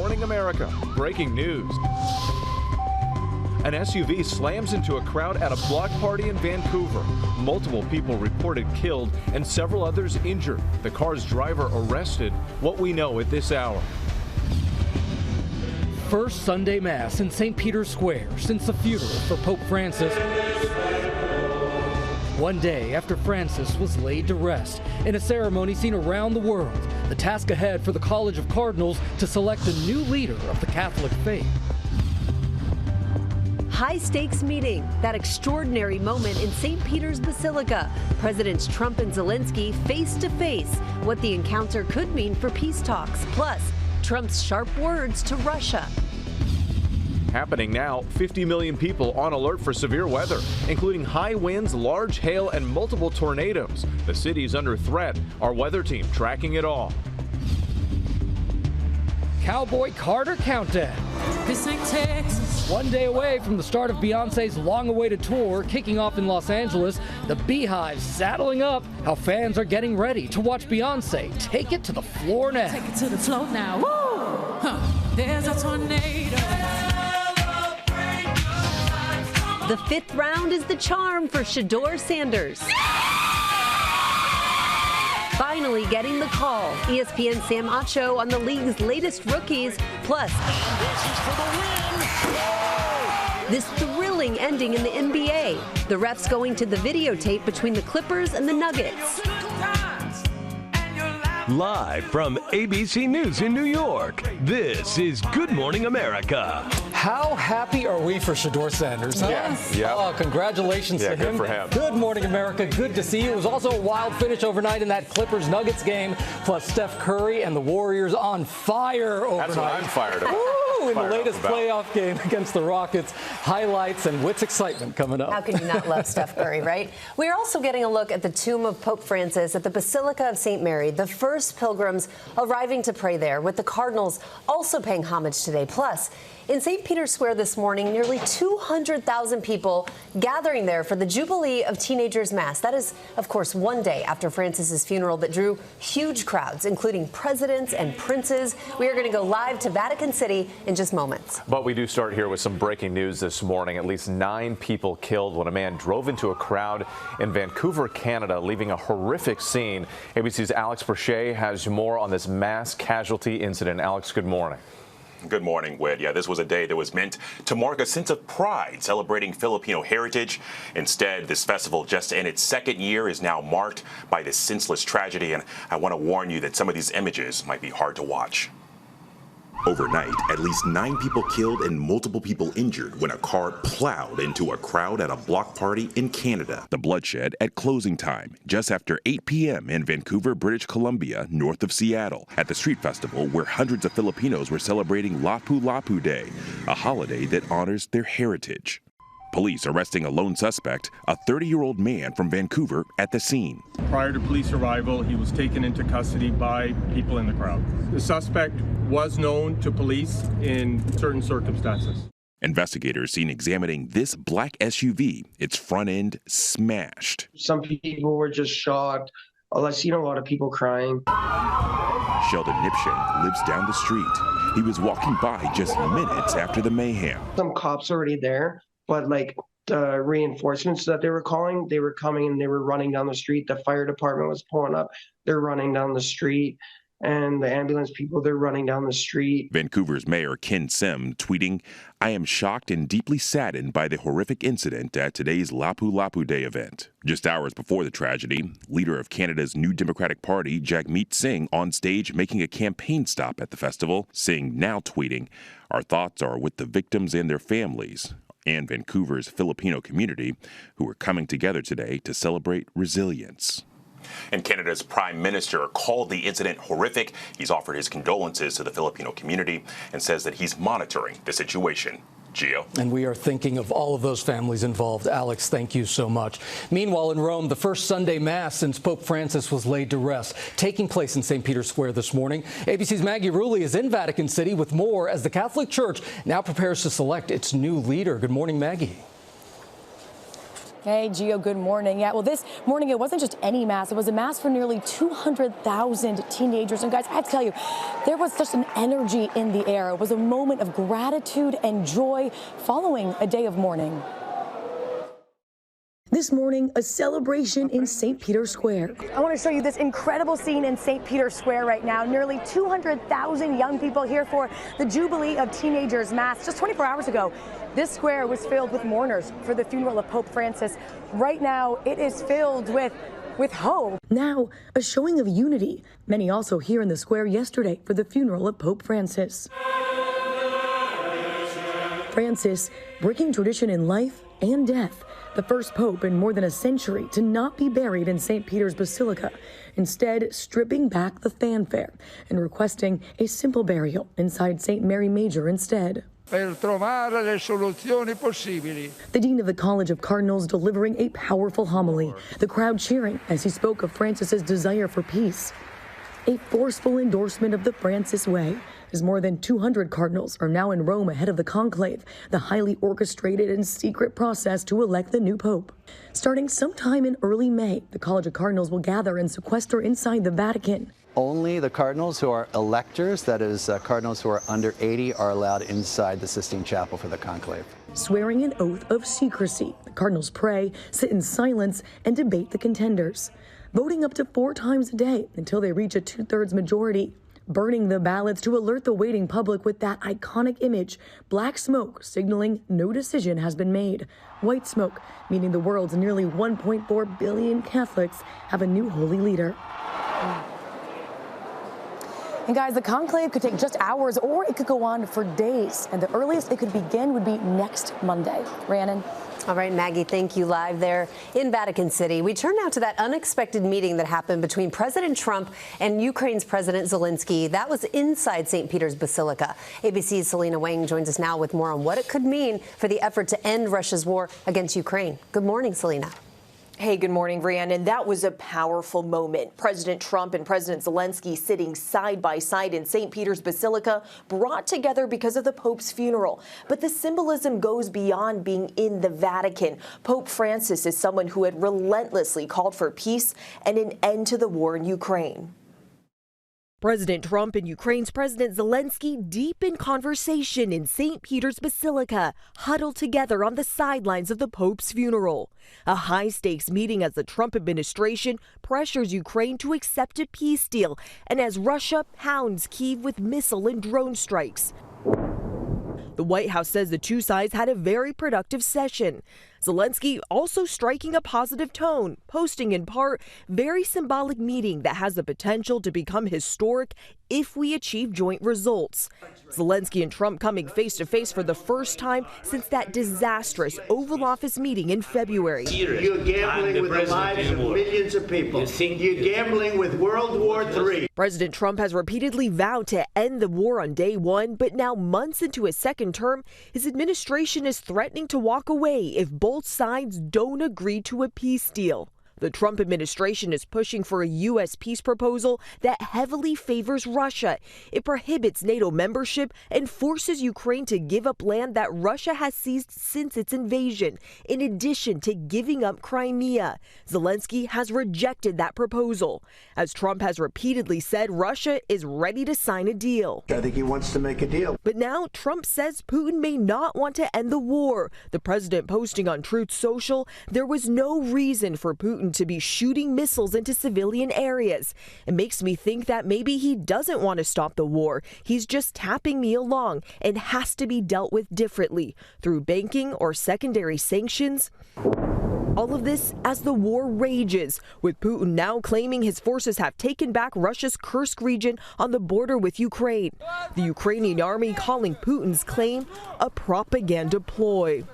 Morning America. Breaking news. An SUV slams into a crowd at a block party in Vancouver. Multiple people reported killed and several others injured. The car's driver arrested. What we know at this hour. First Sunday Mass in St. Peter's Square since the funeral for Pope Francis. One day after Francis was laid to rest in a ceremony seen around the world. The task ahead for the College of Cardinals to select a new leader of the Catholic faith. High-stakes meeting, that extraordinary moment in St. Peter's Basilica. Presidents Trump and Zelensky face-to-face. What the encounter could mean for peace talks. Plus, Trump's sharp words to Russia. Happening now, 50 million people on alert for severe weather, including high winds, large hail, and multiple tornadoes. The city's under threat. Our weather team tracking it all. Cowboy Carter countdown. This ain't Texas. One day away from the start of Beyonce's long-awaited tour kicking off in Los Angeles, the Beehive saddling up. How fans are getting ready to watch Beyonce take it to the floor now. Take it to the floor now. Woo! Huh. There's a tornado. The fifth round is the charm for Shedeur Sanders. Finally getting the call. ESPN Sam Acho on the league's latest rookies. Plus, this thrilling ending in the NBA. The refs going to the videotape between the Clippers and the Nuggets. Live from ABC News in New York, this is Good Morning America. How happy are we for Shedeur Sanders? Huh? Yes. Yep. Oh, congratulations to him. Good for him. Good Morning America. Good to see you. It was also a wild finish overnight in that Clippers-Nuggets game. Plus Steph Curry and the Warriors on fire overnight. That's what I'm fired about. In the latest playoff game against the Rockets. Highlights and Witt's excitement coming up. How can you not love Steph Curry, right? We're also getting a look at the tomb of Pope Francis at the Basilica of St. Mary, the first pilgrims arriving to pray there, with the Cardinals also paying homage today. Plus, in St. Peter's Square this morning, nearly 200,000 people gathering there for the Jubilee of Teenagers Mass. That is, of course, one day after Francis's funeral that drew huge crowds, including presidents and princes. We are going to go live to Vatican City in just moments. But we do start here with some breaking news this morning. At least 9 people killed when a man drove into a crowd in Vancouver, Canada, leaving a horrific scene. ABC's Alex Brochet has more on this mass casualty incident. Alex, good morning. Good morning, Whit. Yeah, this was a day that was meant to mark a sense of pride celebrating Filipino heritage. Instead, this festival, just in its second year, is now marked by this senseless tragedy. And I want to warn you that some of these images might be hard to watch. Overnight, at least 9 people killed and multiple people injured when a car plowed into a crowd at a block party in Canada. The bloodshed at closing time, just after 8 p.m. in Vancouver, British Columbia, north of Seattle, at the street festival where hundreds of Filipinos were celebrating Lapu-Lapu Day, a holiday that honors their heritage. Police arresting a lone suspect, a 30-year-old man from Vancouver, at the scene. Prior to police arrival, he was taken into custody by people in the crowd. The suspect was known to police in certain circumstances. Investigators seen examining this black SUV, its front end smashed. Some people were just shocked. I've seen a lot of people crying. Sheldon Nipshank lives down the street. He was walking by just minutes after the mayhem. Some cops already there. But like the reinforcements that they were calling, they were coming and they were running down the street. The fire department was pulling up. They're running down the street. And the ambulance people, they're running down the street. Vancouver's Mayor Ken Sim tweeting, "I am shocked and deeply saddened by the horrific incident at today's Lapu-Lapu Day event." Just hours before the tragedy, leader of Canada's New Democratic Party, Jagmeet Singh, on stage making a campaign stop at the festival. Singh now tweeting, "Our thoughts are with the victims and their families," and Vancouver's Filipino community, who are coming together today to celebrate resilience. And Canada's Prime Minister called the incident horrific. He's offered his condolences to the Filipino community and says that he's monitoring the situation. Gio. And we are thinking of all of those families involved. Alex, thank you so much. Meanwhile, in Rome, the first Sunday Mass since Pope Francis was laid to rest, taking place in St. Peter's Square this morning. ABC's Maggie Rulli is in Vatican City with more as the Catholic Church now prepares to select its new leader. Good morning, Maggie. Hey, Gio, good morning. Yeah, well, this morning it wasn't just any mass. It was a mass for nearly 200,000 teenagers. And guys, I have to tell you, there was such an energy in the air. It was a moment of gratitude and joy following a day of mourning. This morning, a celebration in St. Peter's Square. I want to show you this incredible scene in St. Peter's Square right now. Nearly 200,000 young people here for the Jubilee of Teenagers Mass. Just 24 hours ago, this square was filled with mourners for the funeral of Pope Francis. Right now, it is filled with hope. Now, a showing of unity. Many also here in the square yesterday for the funeral of Pope Francis. Francis, breaking tradition in life and death. The first pope in more than a century to not be buried in St. Peter's Basilica, instead stripping back the fanfare and requesting a simple burial inside St. Mary Major instead. Per trovare le soluzioni possibili. The Dean of the College of Cardinals delivering a powerful homily, the crowd cheering as he spoke of Francis's desire for peace. A forceful endorsement of the Francis way, as more than 200 cardinals are now in Rome ahead of the conclave, the highly orchestrated and secret process to elect the new pope. Starting sometime in early May, the College of Cardinals will gather and sequester inside the Vatican. Only the cardinals who are electors, that is, cardinals who are under 80, are allowed inside the Sistine Chapel for the conclave. Swearing an oath of secrecy, the cardinals pray, sit in silence, and debate the contenders. Voting up to 4 times a day until they reach a 2/3 majority. Burning the ballots to alert the waiting public with that iconic image, black smoke signaling no decision has been made. White smoke, meaning the world's nearly 1.4 billion Catholics have a new holy leader. And guys, the conclave could take just hours or it could go on for days. And the earliest it could begin would be next Monday. Rhiannon. All right, Maggie, thank you. Live there in Vatican City. We turn now to that unexpected meeting that happened between President Trump and Ukraine's President Zelensky. That was inside St. Peter's Basilica. ABC's Selena Wang joins us now with more on what it could mean for the effort to end Russia's war against Ukraine. Good morning, Selena. Hey, good morning, Rhiannon. That was a powerful moment. President Trump and President Zelensky sitting side by side in St. Peter's Basilica, brought together because of the Pope's funeral. But the symbolism goes beyond being in the Vatican. Pope Francis is someone who had relentlessly called for peace and an end to the war in Ukraine. President Trump and Ukraine's President Zelensky deep in conversation in St. Peter's Basilica, huddled together on the sidelines of the Pope's funeral. A high-stakes meeting as the Trump administration pressures Ukraine to accept a peace deal and as Russia pounds Kyiv with missile and drone strikes. The White House says the two sides had a very productive session. Zelensky also striking a positive tone, posting in part, very symbolic meeting that has the potential to become historic if we achieve joint results. Zelensky and Trump coming face to face for the first time since that disastrous Oval Office meeting in February. You're gambling with the lives of millions of people. You're gambling with World War III. President Trump has repeatedly vowed to end the war on day one, but now months into his second term, his administration is threatening to walk away if both sides don't agree to a peace deal. The Trump administration is pushing for a U.S. peace proposal that heavily favors Russia. It prohibits NATO membership and forces Ukraine to give up land that Russia has seized since its invasion, in addition to giving up Crimea. Zelensky has rejected that proposal. As Trump has repeatedly said, Russia is ready to sign a deal. I think he wants to make a deal. But now Trump says Putin may not want to end the war. The president posting on Truth Social, there was no reason for Putin to be shooting missiles into civilian areas. It makes me think that maybe he doesn't want to stop the war. He's just tapping me along and has to be dealt with differently through banking or secondary sanctions. All of this as the war rages, with Putin now claiming his forces have taken back Russia's Kursk region on the border with Ukraine. The Ukrainian army calling Putin's claim a propaganda ploy.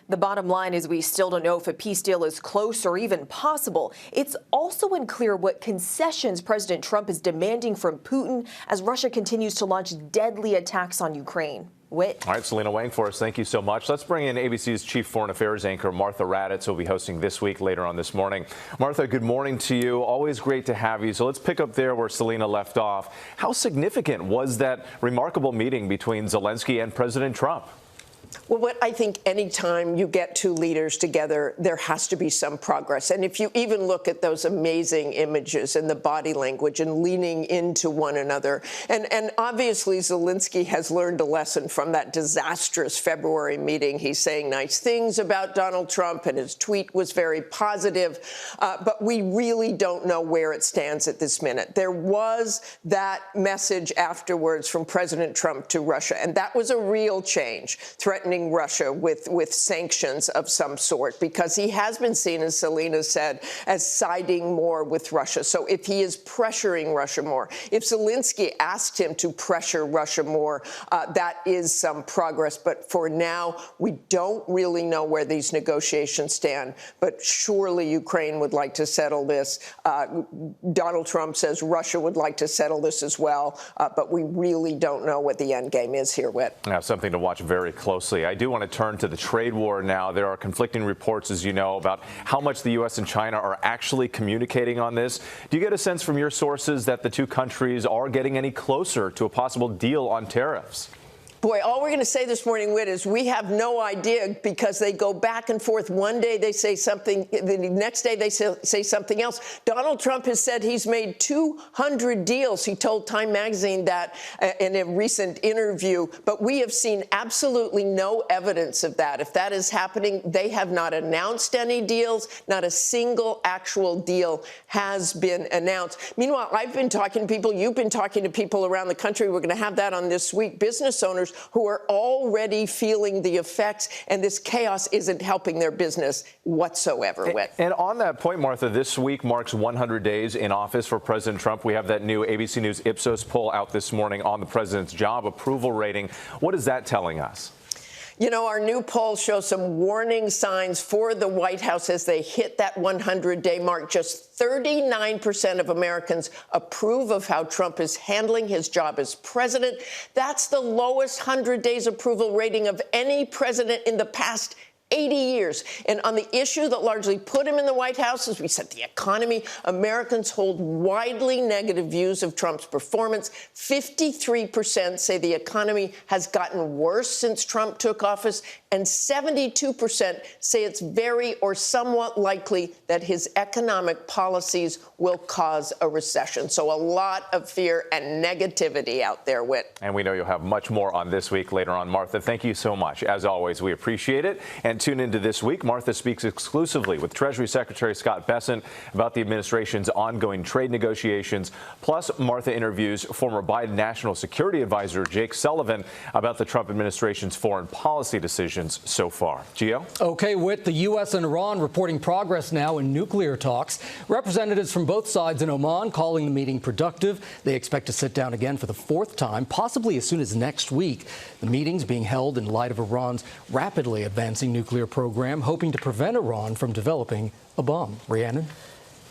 The bottom line is we still don't know if a peace deal is close or even possible. It's also unclear what concessions President Trump is demanding from Putin as Russia continues to launch deadly attacks on Ukraine. Whit. All right, Selena Wang for us. Thank you so much. Let's bring in ABC's Chief Foreign Affairs anchor, Martha Raddatz, who will be hosting This Week later on this morning. Martha, good morning to you. Always great to have you. So let's pick up there where Selena left off. How significant was that remarkable meeting between Zelensky and President Trump? Well, what I think anytime you get two leaders together, there has to be some progress. And if you even look at those amazing images and the body language and leaning into one another, and obviously Zelensky has learned a lesson from that disastrous February meeting. He's saying nice things about Donald Trump, and his tweet was very positive. But we really don't know where it stands at this minute. There was that message afterwards from President Trump to Russia, and that was a real change, threatening Russia with sanctions of some sort, because he has been seen, as Selena said, as siding more with Russia. So if he is pressuring Russia more, if Zelensky asked him to pressure Russia more, that is some progress. But for now, we don't really know where these negotiations stand. But surely Ukraine would like to settle this. Donald Trump says Russia would like to settle this as well. But we really don't know what the end game is here, Whit. Now, something to watch very closely. I do want to turn to the trade war now. There are conflicting reports, as you know, about how much the U.S. and China are actually communicating on this. Do you get a sense from your sources that the two countries are getting any closer to a possible deal on tariffs? Boy, all we're going to say this morning, Whit, is we have no idea, because they go back and forth. One day they say something, the next day they say something else. Donald Trump has said he's made 200 deals. He told Time magazine that in a recent interview. But we have seen absolutely no evidence of that. If that is happening, they have not announced any deals. Not a single actual deal has been announced. Meanwhile, I've been talking to people. You've been talking to people around the country. We're going to have that on This Week. Business owners who are already feeling the effects, and this chaos isn't helping their business whatsoever. And on that point, Martha, this week marks 100 days in office for President Trump. We have that new ABC News Ipsos poll out this morning on the president's job approval rating. What is that telling us? You know, our new poll shows some warning signs for the White House as they hit that 100-day mark. Just 39% of Americans approve of how Trump is handling his job as president. That's the lowest 100 days approval rating of any president in the past 80 years. And on the issue that largely put him in the White House, as we said, the economy, Americans hold widely negative views of Trump's performance. 53% say the economy has gotten worse since Trump took office, and 72% say it's very or somewhat likely that his economic policies will cause a recession. So a lot of fear and negativity out there, Whit. And we know you'll have much more on This Week later on. Martha, thank you so much. As always, we appreciate it. And tune into This Week. Martha speaks exclusively with Treasury Secretary Scott Bessent about the administration's ongoing trade negotiations. Plus, Martha interviews former Biden National Security Advisor Jake Sullivan about the Trump administration's foreign policy decisions so far. Gio? Okay, Whit, the U.S. and Iran reporting progress now in nuclear talks. Representatives from both sides in Oman calling the meeting productive. They expect to sit down again for the fourth time, possibly as soon as next week. The meeting's being held in light of Iran's rapidly advancing nuclear program, hoping to prevent Iran from developing a bomb. Rhiannon?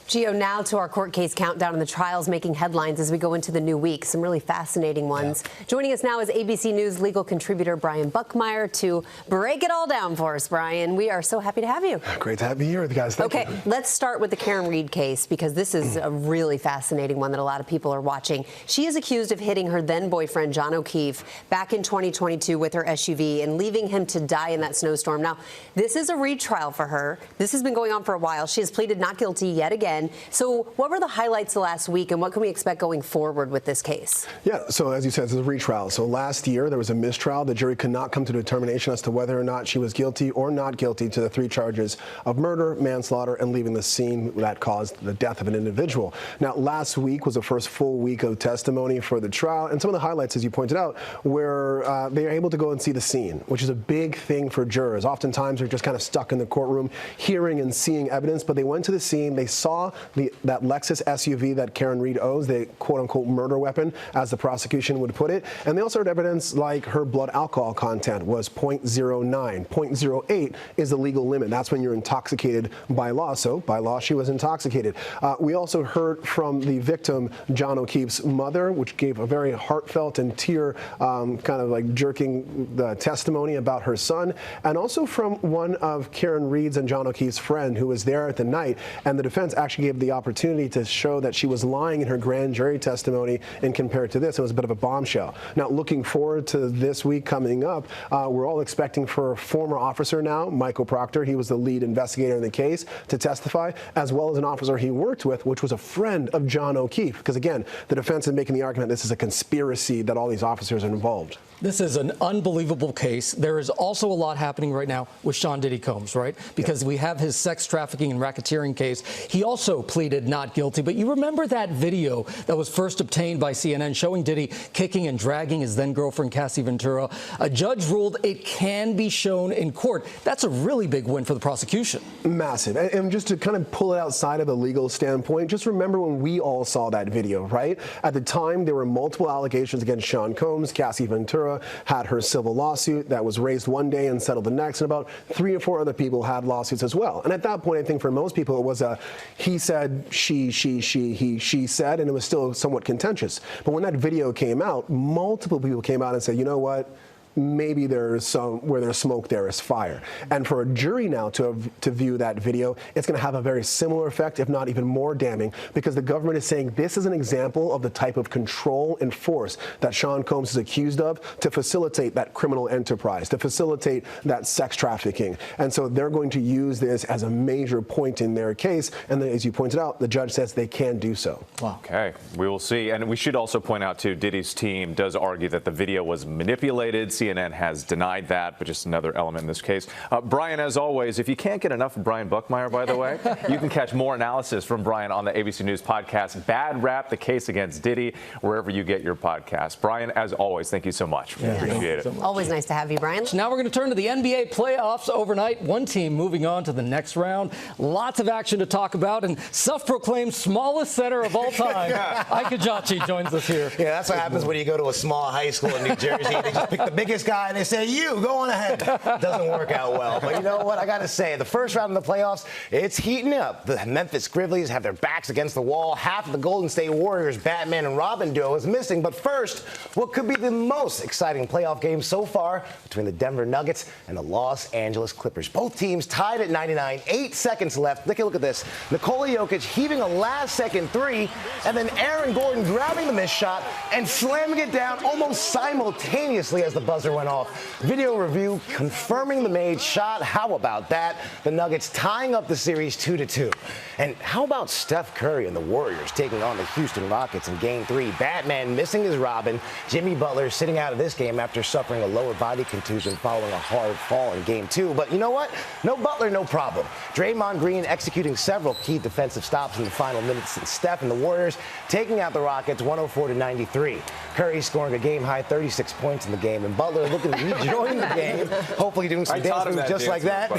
Gio, now to our court case countdown and the trials making headlines as we go into the new week. Some really fascinating ones. Yeah. Joining us now is ABC News legal contributor Brian Buckmeyer to break it all down for us. Brian, we are so happy to have you. Great to have you here, guys. Thank you. Let's start with the Karen Reed case, because this is a really fascinating one that a lot of people are watching. She is accused of hitting her then boyfriend, John O'Keefe, back in 2022 with her SUV and leaving him to die in that snowstorm. Now, this is a retrial for her. This has been going on for a while. She has pleaded not guilty yet again. So what were the highlights the last week, and what can we expect going forward with this case? Yeah, so as you said, it's a retrial. So last year there was a mistrial. The jury could not come to a determination as to whether or not she was guilty or not guilty to the 3 charges of murder, manslaughter, and leaving the scene that caused the death of an individual. Now, last week was the first full week of testimony for the trial, and some of the highlights, as you pointed out, were they are able to go and see the scene, which is a big thing for jurors. Oftentimes they're just kind of stuck in the courtroom hearing and seeing evidence, but they went to the scene, they saw that Lexus SUV that Karen Reed owns, the quote-unquote murder weapon, as the prosecution would put it. And they also heard evidence like her blood alcohol content was 0.09. 0.08 is the legal limit. That's when you're intoxicated by law. So by law, she was intoxicated. We also heard from the victim, John O'Keefe's mother, which gave a very heartfelt and tear kind of like jerking the testimony about her son. And also from one of Karen Reed's and John O'Keefe's friend who was there at the night. And the defense actually actually gave the opportunity to show that she was lying in her grand jury testimony, and compared to this, it was a bit of a bombshell. Now, looking forward to this week coming up, we're all expecting for a former officer now, Michael Proctor, he was the lead investigator in the case, to testify, as well as an officer he worked with, which was a friend of John O'Keefe. Because again, the defense is making the argument this is a conspiracy, that all these officers are involved. This is an unbelievable case. There is also a lot happening right now with Sean Diddy Combs, right? Because we have his sex trafficking and racketeering case. He also pleaded not guilty. But you remember that video that was first obtained by CNN showing Diddy kicking and dragging his then-girlfriend Cassie Ventura? A judge ruled it can be shown in court. That's a really big win for the prosecution. Massive. And just to kind of pull it outside of a legal standpoint, just remember when we all saw that video, right? At the time, there were multiple allegations against Sean Combs. Cassie Ventura had her civil lawsuit that was raised one day and settled the next, and about 3 or 4 other people had lawsuits as well. And at that point, I think for most people, it was a he said, she said, and it was still somewhat contentious. But when that video came out, multiple people came out and said, you know what? Maybe there's where there's smoke, there is fire. And for a jury now to view that video, it's going to have a very similar effect, if not even more damning, because the government is saying this is an example of the type of control and force that Sean Combs is accused of to facilitate that criminal enterprise, to facilitate that sex trafficking. And so they're going to use this as a major point in their case. And then, as you pointed out, the judge says they can do so. Wow. Okay, we will see. And we should also point out, too, Diddy's team does argue that the video was manipulated. CNN has denied that, but just another element in this case. Brian, as always, if you can't get enough of Brian Buckmeyer, by the way, you can catch more analysis from Brian on the ABC News podcast, Bad Rap, the case against Diddy, wherever you get your podcast. Brian, as always, thank you so much. We appreciate it. Always nice to have you, Brian. So now we're going to turn to the NBA playoffs overnight. One team moving on to the next round. Lots of action to talk about, and self-proclaimed smallest center of all time, Ike Ejiachi joins us here. Yeah, that's what happens when you go to a small high school in New Jersey. They just pick the biggest guy and they say, you, go on ahead. Doesn't work out well. But you know what? I got to say, the first round of the playoffs, it's heating up. The Memphis Grizzlies have their backs against the wall. Half of the Golden State Warriors Batman and Robin duo is missing. But first, what could be the most exciting playoff game so far between the Denver Nuggets and the Los Angeles Clippers. Both teams tied at 99, 8 seconds left. Look at this. Nikola Jokic heaving a last-second three, and then Aaron Gordon grabbing the missed shot and slamming it down almost simultaneously as the buzzer went off. Video review confirming the made shot. How about that? The Nuggets tying up the series 2-2. And how about Steph Curry and the Warriors taking on the Houston Rockets in Game 3? Batman missing his Robin. Jimmy Butler sitting out of this game after suffering a lower body contusion following a hard fall in Game 2. But you know what? No Butler, no problem. Draymond Green executing several key defensive stops in the final minutes, and Steph and the Warriors taking out the Rockets 104-93. Curry scoring a game-high 36 points in the game, and Butler looking to rejoin the game, hopefully doing some dance moves just like that.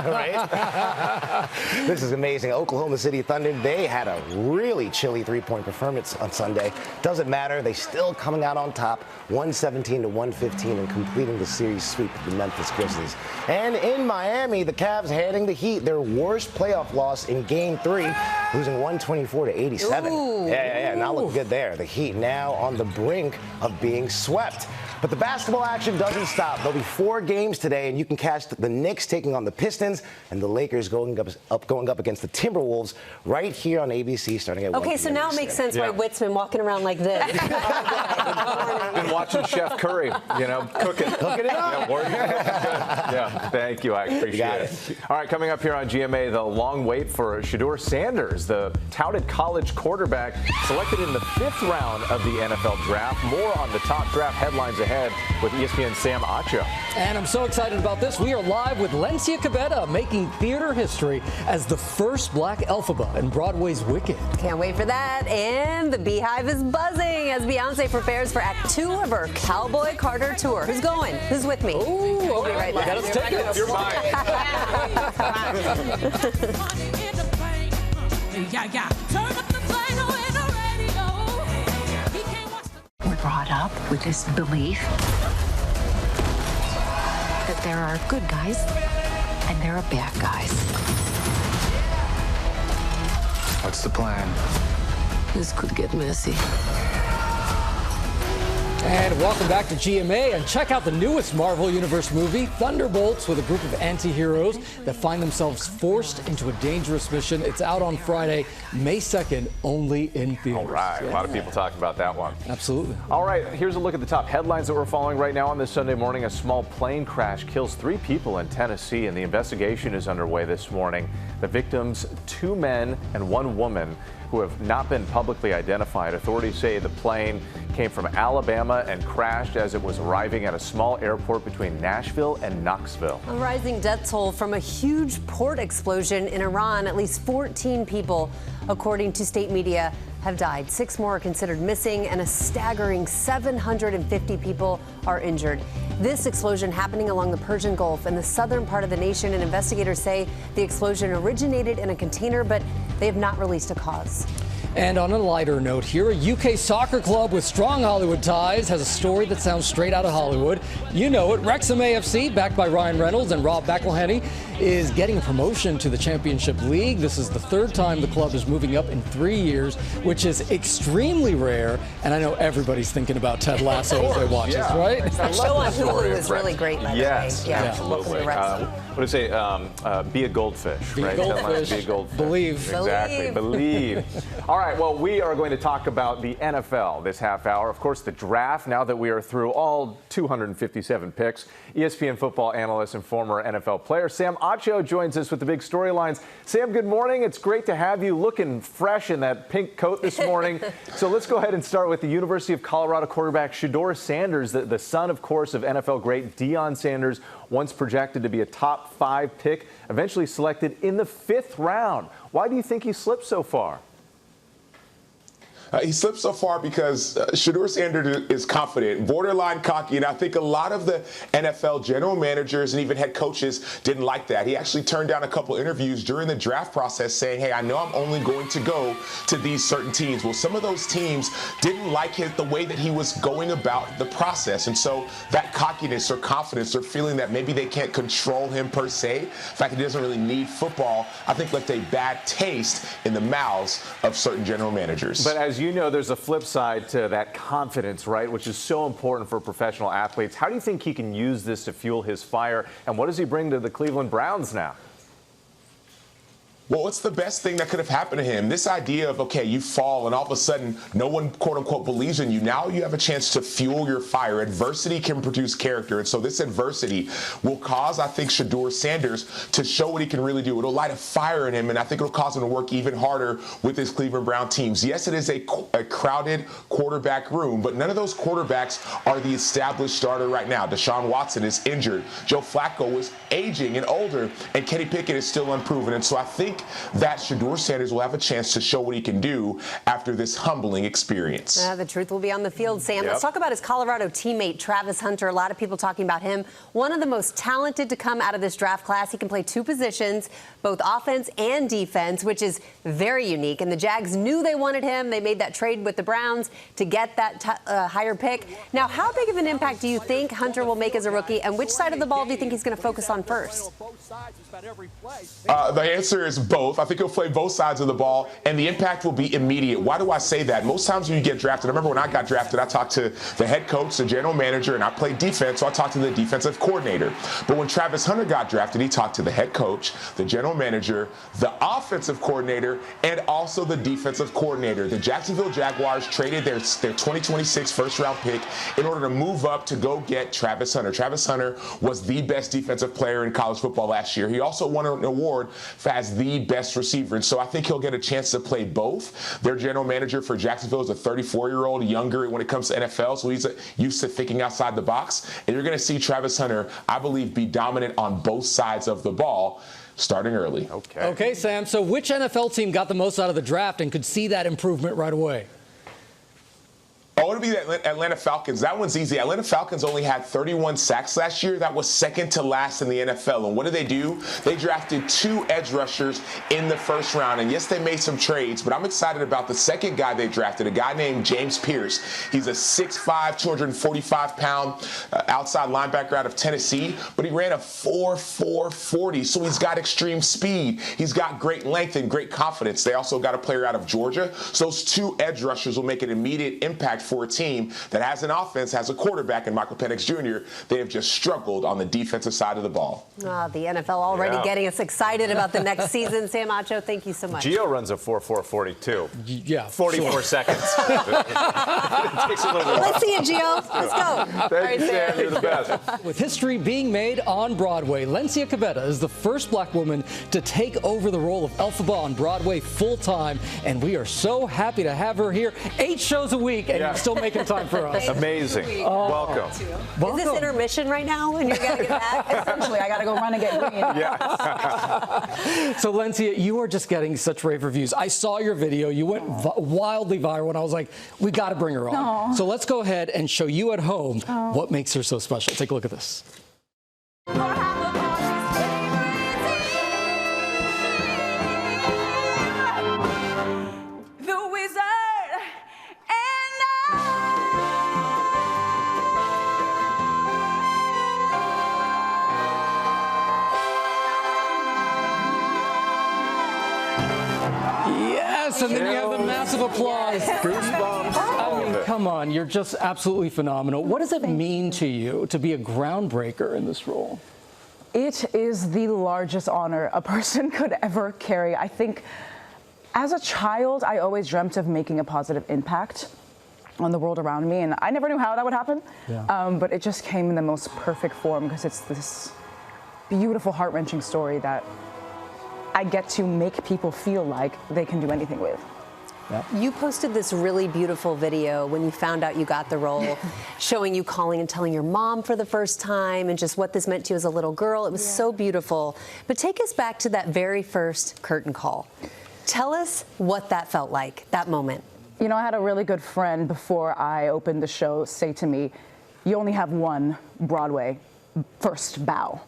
Right? This is amazing. Oklahoma City Thunder, they had a really chilly three-point performance on Sunday. Doesn't matter. They still coming out on top, 117-115, and completing the series sweep of the Memphis Grizzlies. And in Miami, the Cavs handing the Heat their worst playoff loss in Game 3, losing 124-87. Yeah, not looking good there. The Heat now on the brink of being swept. But the basketball action doesn't stop. There'll be 4 games today, and you can catch the Knicks taking on the Pistons and the Lakers going up against the Timberwolves right here on ABC starting at 1 Okay, so now it makes sense why Witt's been walking around like this. Been watching Chef Curry, cooking it up. Yeah, thank you. I appreciate it. All right, coming up here on GMA, the long wait for Shedeur Sanders, the touted college quarterback selected in the 5th round of the NFL draft. More on the top draft headlines ahead with ESPN Sam Acho. And I'm so excited about this. We are live with Lencia Kebede making theater history as the first black Elphaba in Broadway's Wicked. Can't wait for that. And the Beehive is buzzing as Beyonce prepares for Act 2 of her Cowboy Carter tour. Who's going? Who's with me? Ooh, we'll be right back. Let's take it. You're mine. Turn up the vinyl and the radio. We're brought up with this belief that there are good guys and there are bad guys. What's the plan? This could get messy. And welcome back to GMA, and check out the newest Marvel Universe movie, Thunderbolts, with a group of anti-heroes that find themselves forced into a dangerous mission. It's out on Friday, May 2nd, only in theaters. All right, a lot of people talking about that one. Absolutely. All right, here's a look at the top headlines that we're following right now on this Sunday morning. A small plane crash kills 3 people in Tennessee, and the investigation is underway this morning. The victims, 2 men and 1 woman, who have not been publicly identified. Authorities say the plane came from Alabama and crashed as it was arriving at a small airport between Nashville and Knoxville. A rising death toll from a huge port explosion in Iran. At least 14 people, according to state media, have died. 6 more are considered missing, and a staggering 750 people are injured. This explosion happening along the Persian Gulf in the southern part of the nation, and investigators say the explosion originated in a container, but they have not released a cause. And on a lighter note here, a UK soccer club with strong Hollywood ties has a story that sounds straight out of Hollywood. You know it. Wrexham AFC, backed by Ryan Reynolds and Rob McElhenney, is getting a promotion to the Championship League. This is the 3rd time the club is moving up in 3 years, which is extremely rare. And I know everybody's thinking about Ted Lasso as they watch this, right? That show on Hulu is really great, by the way. Yes, Yeah, absolutely. What do you say? Be a goldfish, Be right? a goldfish. Be a goldfish. Believe. Exactly. Believe. All right. Well, we are going to talk about the NFL this half hour. Of course, the draft, now that we are through all 257 picks. ESPN football analyst and former NFL player Sam Acho joins us with the big storylines. Sam, good morning. It's great to have you looking fresh in that pink coat this morning. So let's go ahead and start with the University of Colorado quarterback Shedeur Sanders, the son, of course, of NFL great Deion Sanders, once projected to be a top 5 pick, eventually selected in the 5th round. Why do you think he slipped so far? He slipped so far because Shedeur Sanders is confident, borderline cocky, and I think a lot of the NFL general managers and even head coaches didn't like that. He actually turned down a couple interviews during the draft process saying, hey, I know I'm only going to go to these certain teams. Well, some of those teams didn't like the way that he was going about the process, and so that cockiness or confidence or feeling that maybe they can't control him per se, the fact that he doesn't really need football, I think left a bad taste in the mouths of certain general managers. But as you know, there's a flip side to that confidence, right, which is so important for professional athletes. How do you think he can use this to fuel his fire, and what does he bring to the Cleveland Browns now? Well, what's the best thing that could have happened to him? This idea of, okay, you fall and all of a sudden no one, quote unquote, believes in you. Now you have a chance to fuel your fire. Adversity can produce character. And so this adversity will cause, I think, Shedeur Sanders to show what he can really do. It'll light a fire in him, and I think it'll cause him to work even harder with his Cleveland Brown teams. Yes, it is a crowded quarterback room, but none of those quarterbacks are the established starter right now. Deshaun Watson is injured. Joe Flacco is aging and older, and Kenny Pickett is still unproven. And so I think that Shedeur Sanders will have a chance to show what he can do after this humbling experience. The truth will be on the field, Sam. Let's talk about his Colorado teammate, Travis Hunter. A lot of people talking about him. One of the most talented to come out of this draft class. He can play 2 positions, both offense and defense, which is very unique. And the Jags knew they wanted him. They made that trade with the Browns to get that higher pick. Now, how big of an impact do you think Hunter will make as a rookie, and which side of the ball do you think he's going to focus on first? The answer is both. I think he'll play both sides of the ball, and the impact will be immediate. Why do I say that? Most times when you get drafted, I remember when I got drafted, I talked to the head coach, the general manager, and I played defense, so I talked to the defensive coordinator. But when Travis Hunter got drafted, he talked to the head coach, the general manager, the offensive coordinator, and also the defensive coordinator. The Jacksonville Jaguars traded their 2026 first-round pick in order to move up to go get Travis Hunter. Travis Hunter was the best defensive player in college football last year. He also won an award as the best receiver, and so I think he'll get a chance to play both. Their general manager for Jacksonville is a 34-year-old, younger when it comes to NFL, so he's used to thinking outside the box. And you're going to see Travis Hunter, I believe, be dominant on both sides of the ball starting early. Okay, Sam. So which NFL team got the most out of the draft and could see that improvement right away? Oh, it'll be the Atlanta Falcons. That one's easy. Atlanta Falcons only had 31 sacks last year. That was second to last in the NFL. And what did they do? They drafted 2 edge rushers in the first round. And yes, they made some trades, but I'm excited about the second guy they drafted, a guy named James Pierce. He's a 6'5", 245-pound outside linebacker out of Tennessee, but he ran a 4.4 40. So he's got extreme speed. He's got great length and great confidence. They also got a player out of Georgia. So those 2 edge rushers will make an immediate impact for a team that has an offense, has a quarterback in Michael Penix Jr. They have just struggled on the defensive side of the ball. The NFL already getting us excited about the next season. Sam Acho, thank you so much. Gio runs a 4.442. Yeah, 44 seconds. It takes a little bit. Let's see it, Gio. Let's go. Thank you, Sam. You're the best. With history being made on Broadway, Lencia Kebede is the first black woman to take over the role of Elphaba on Broadway full-time, and we are so happy to have her here. 8 shows a week, and you're still making time for us. Amazing. Welcome. Is this intermission right now, and you got to get back? Essentially, I got to go run and get green. So, Lencia, you are just getting such rave reviews. I saw your video. You went wildly viral, and I was like, we got to bring her on. Aww. So let's go ahead and show you at home what makes her so special. Take a look at this. Yes, and then you have the massive applause. Goosebumps. I mean, come on, you're just absolutely phenomenal. What does it mean to you to be a groundbreaker in this role? It is the largest honor a person could ever carry. I think as a child, I always dreamt of making a positive impact on the world around me, and I never knew how that would happen. But it just came in the most perfect form because it's this beautiful, heart-wrenching story that I get to make people feel like they can do anything with. You posted this really beautiful video when you found out you got the role, showing you calling and telling your mom for the first time and just what this meant to you as a little girl. It was so beautiful. But take us back to that very first curtain call. Tell us what that felt like, that moment. You know, I had a really good friend before I opened the show say to me, you only have one Broadway first bow,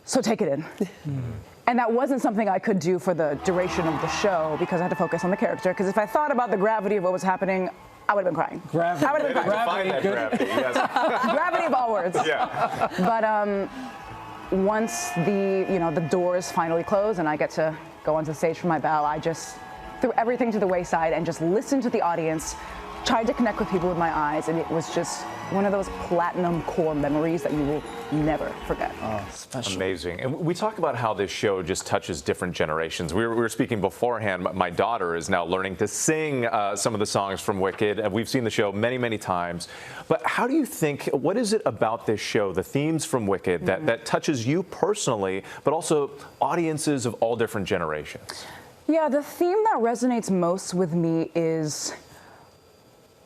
so take it in. And that wasn't something I could do for the duration of the show because I had to focus on the character. Because if I thought about the gravity of what was happening, I would have been crying. Gravity. I would have been crying. Gravity, yes. Gravity of all words. Yeah. But once the doors finally close and I get to go onto the stage for my bow, I just threw everything to the wayside and just listened to the audience, tried to connect with people with my eyes, and it was just one of those platinum core memories that you will never forget. Oh, special. Amazing. And we talk about how this show just touches different generations. We were speaking beforehand. My daughter is now learning to sing some of the songs from Wicked, and we've seen the show many, many times. But how do you think, what is it about this show, the themes from Wicked, that touches you personally, but also audiences of all different generations? Yeah, the theme that resonates most with me is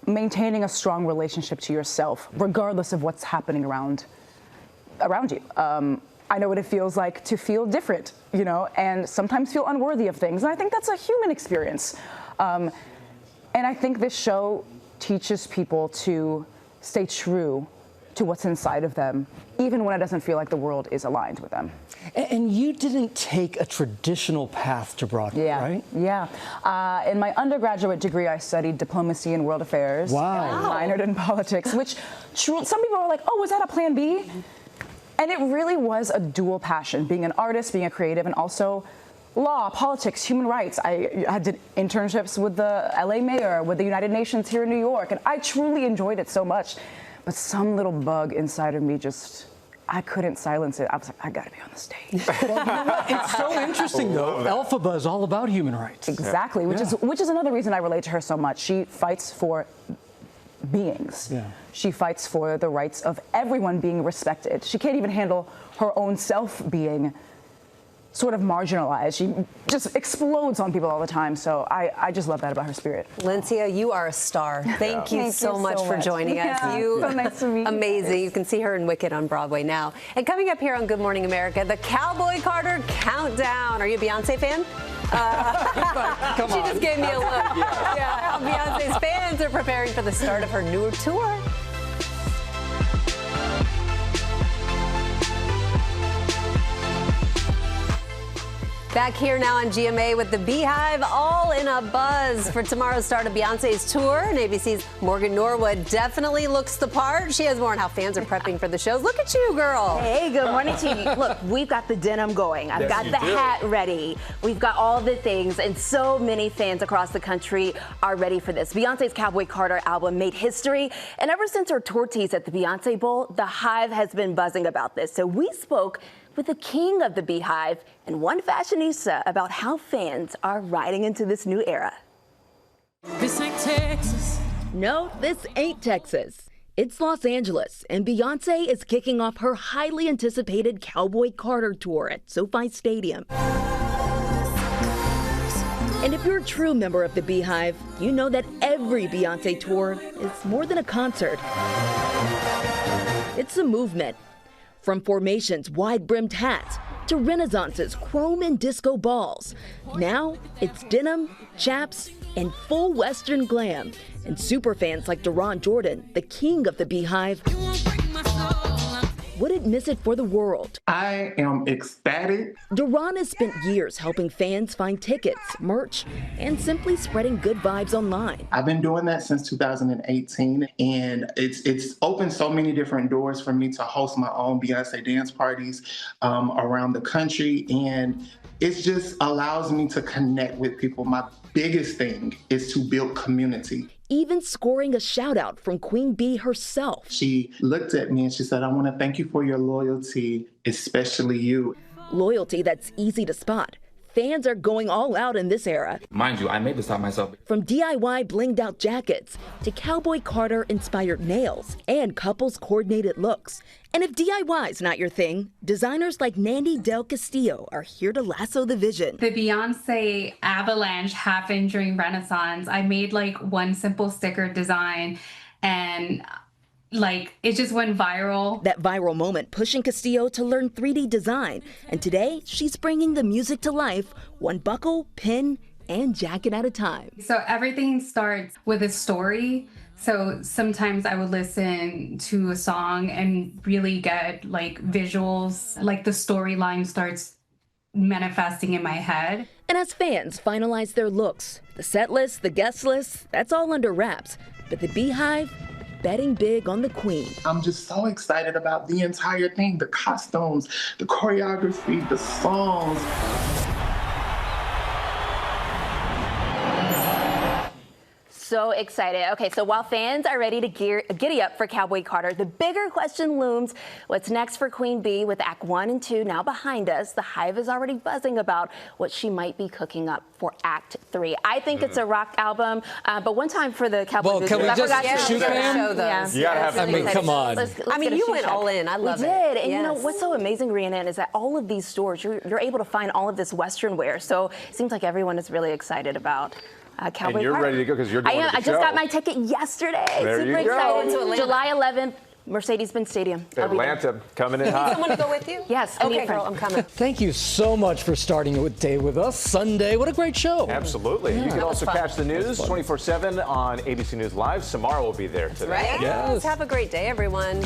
maintaining a strong relationship to yourself, regardless of what's happening around you. I know what it feels like to feel different, and sometimes feel unworthy of things. And I think that's a human experience. And I think this show teaches people to stay true to what's inside of them, even when it doesn't feel like the world is aligned with them. And you didn't take a traditional path to Broadway, right? Yeah. In my undergraduate degree, I studied diplomacy and world affairs. Wow. And minored in politics, which some people are like, oh, was that a plan B? And it really was a dual passion, being an artist, being a creative, and also law, politics, human rights. I did internships with the LA mayor, with the United Nations here in New York, and I truly enjoyed it so much. But some little bug inside of me I couldn't silence it. I was like, I gotta be on the stage. Well, you know what? It's so interesting, though. Elphaba is all about human rights. Exactly, which is another reason I relate to her so much. She fights for beings. Yeah. She fights for the rights of everyone being respected. She can't even handle her own self being sort of marginalized. She just explodes on people all the time. So I just love that about her spirit. Lencia, you are a star. Thank you so much for joining us. So nice to meet you. Amazing. You can see her in Wicked on Broadway now. And coming up here on Good Morning America, the Cowboy Carter Countdown. Are you a Beyonce fan? She just gave me a look. Yeah, Beyonce's fans are preparing for the start of her new tour. Back here now on GMA with the Beehive, all in a buzz for tomorrow's start of Beyonce's tour. And ABC's Morgan Norwood definitely looks the part. She has more on how fans are prepping for the shows. Look at you, girl. Hey, good morning to you. Look, we've got the denim going. I've got the hat ready. We've got all the things, and so many fans across the country are ready for this. Beyonce's Cowboy Carter album made history, and ever since her tour tease at the Beyonce Bowl, the Hive has been buzzing about this. So we spoke with the king of the Beehive and one fashionista about how fans are riding into this new era. This ain't Texas. No, this ain't Texas. It's Los Angeles, and Beyonce is kicking off her highly anticipated Cowboy Carter tour at SoFi Stadium. And if you're a true member of the Beehive, you know that every Beyonce tour is more than a concert. It's a movement. From Formation's wide-brimmed hats to Renaissance's chrome and disco balls. Now it's denim, chaps, and full Western glam. And superfans like Deron Jordan, the king of the Beehive, wouldn't miss it for the world. I am ecstatic. Deron has spent years helping fans find tickets, merch, and simply spreading good vibes online. I've been doing that since 2018, and it's opened so many different doors for me to host my own Beyonce dance parties around the country, and it just allows me to connect with people. My biggest thing is to build community. Even scoring a shout out from Queen Bee herself. She looked at me and she said, "I want to thank you for your loyalty, especially you." Loyalty that's easy to spot. Fans are going all out in this era. Mind you, I made this out myself. From DIY blinged out jackets to Cowboy Carter inspired nails and couples coordinated looks. And if DIY's not your thing, designers like Nandy Del Castillo are here to lasso the vision. The Beyonce avalanche happened during Renaissance. I made like one simple sticker design and it just went viral. That viral moment pushing Castillo to learn 3D design. And today, she's bringing the music to life, one buckle, pin, and jacket at a time. So everything starts with a story. So sometimes I would listen to a song and really get visuals, the storyline starts manifesting in my head. And as fans finalize their looks, the set list, the guest list, that's all under wraps. But the Beehive, betting big on the queen. I'm just so excited about the entire thing, the costumes, the choreography, the songs. So excited. Okay, so while fans are ready to giddy up for Cowboy Carter, the bigger question looms. What's next for Queen Bee with Act 1 and 2 now behind us? The Hive is already buzzing about what she might be cooking up for Act 3. I think it's a rock album, but one time for the Cowboy Well, can we just shoot them? Show those. You gotta have I mean, come on. Let's you went all in. I love it. We did. And you know, what's so amazing, Rhiannon, is that all of these stores, you're able to find all of this Western wear. So it seems like everyone is really excited about Cowboy And you're Carter. ready to go because you're going to the I just got show. my ticket yesterday. There Super you go. excited. July 11th, Mercedes-Benz Stadium. Atlanta coming in You need hot. someone to go with you? Yes, I need a Okay, friend. girl, I'm coming. Thank you so much for starting the day with us. Sunday, what a great show. Absolutely. Yeah. You can That also was fun. catch the news 24/7 on ABC News Live. Samara will be there today. Right? Yes. Have a great day, everyone.